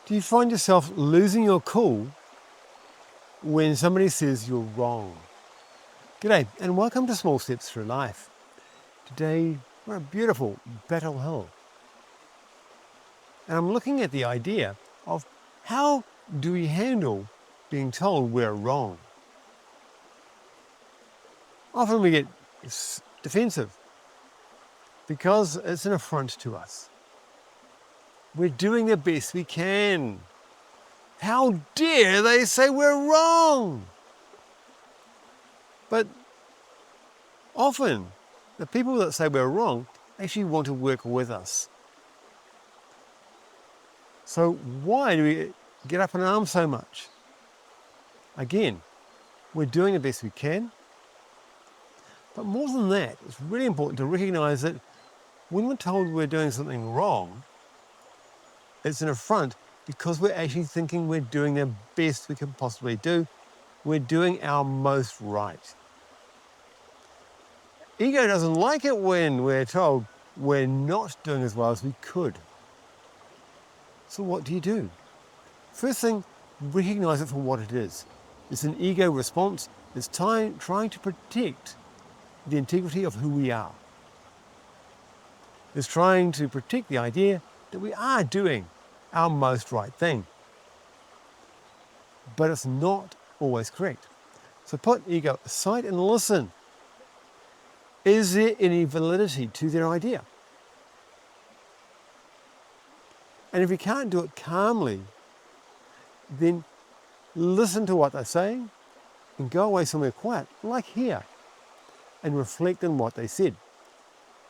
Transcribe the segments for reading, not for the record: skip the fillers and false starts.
Do you find yourself losing your cool when somebody says you're wrong? G'day, and welcome to Small Steps Through Life. Today, we're at beautiful Battle Hill. And I'm looking at the idea of how do we handle being told we're wrong? Often we get defensive because it's an affront to us. We're doing the best we can. How dare they say we're wrong? But often, the people that say we're wrong actually want to work with us. So why do we get up in arms so much? Again, we're doing the best we can. But more than that, it's really important to recognize that when we're told we're doing something wrong, it's an affront because we're actually thinking we're doing the best we can possibly do. We're doing our most right. Ego doesn't like it when we're told we're not doing as well as we could. So what do you do? First thing, recognize it for what it is. It's an ego response. It's trying to protect the integrity of who we are. It's trying to protect the idea that we are doing our most right thing. But it's not always correct. So put ego aside and listen. Is there any validity to their idea? And if you can't do it calmly, then listen to what they're saying and go away somewhere quiet, like here, and reflect on what they said.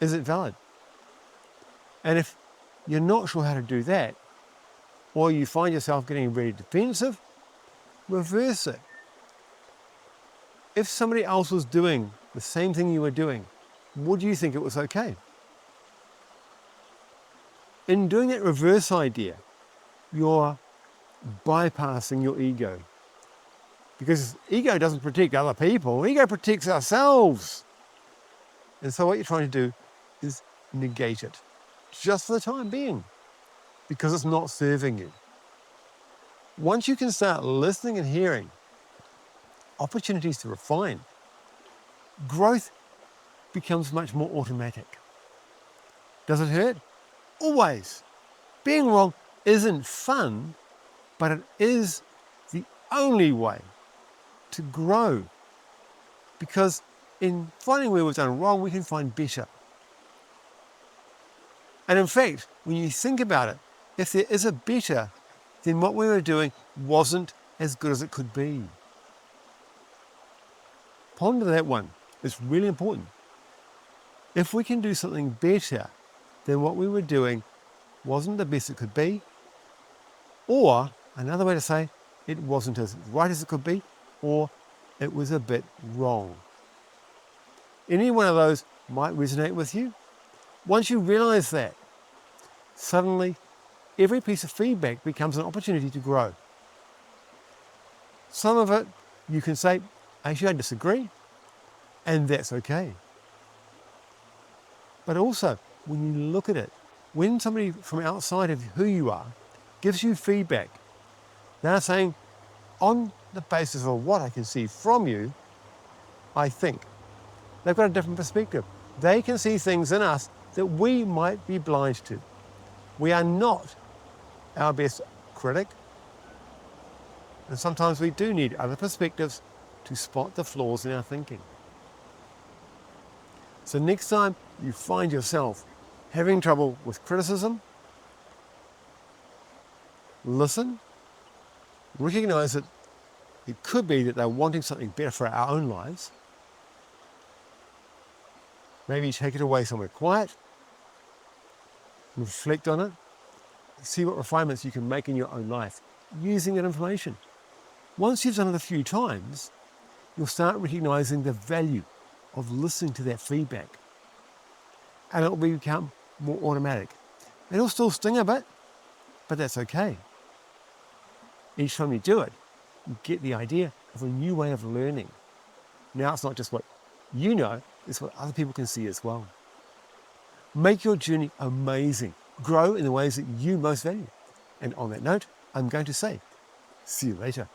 Is it valid? And if you're not sure how to do that, or you find yourself getting very defensive, reverse it. If somebody else was doing the same thing you were doing, would you think it was okay? In doing that reverse idea, you're bypassing your ego. Because ego doesn't protect other people, ego protects ourselves. And so what you're trying to do is negate it, just for the time being, because it's not serving you. Once you can start listening and hearing opportunities to refine, growth becomes much more automatic. Does it hurt? Always. Being wrong isn't fun, but it is the only way to grow. Because in finding where we've done wrong, we can find better. And in fact, when you think about it, if there is a better, then what we were doing wasn't as good as it could be. Ponder that one. It's really important. If we can do something better than what we were doing wasn't the best it could be, or another way to say, it wasn't as right as it could be, or it was a bit wrong. Any one of those might resonate with you. Once you realize that, suddenly every piece of feedback becomes an opportunity to grow. Some of it you can say, actually I disagree, and that's okay. But also, when you look at it, when somebody from outside of who you are gives you feedback, they're saying, on the basis of what I can see from you, I think. They've got a different perspective. They can see things in us that we might be blind to. We are not our best critic. And sometimes we do need other perspectives to spot the flaws in our thinking. So next time you find yourself having trouble with criticism, listen, recognize that it could be that they're wanting something better for our own lives. Maybe take it away somewhere quiet, reflect on it, see what refinements you can make in your own life using that information. Once you've done it a few times, you'll start recognizing the value of listening to that feedback. And it will become more automatic. It'll still sting a bit, but that's okay. Each time you do it, you get the idea of a new way of learning. Now it's not just what you know, it's what other people can see as well. Make your journey amazing. Grow in the ways that you most value. And on that note, I'm going to say, see you later.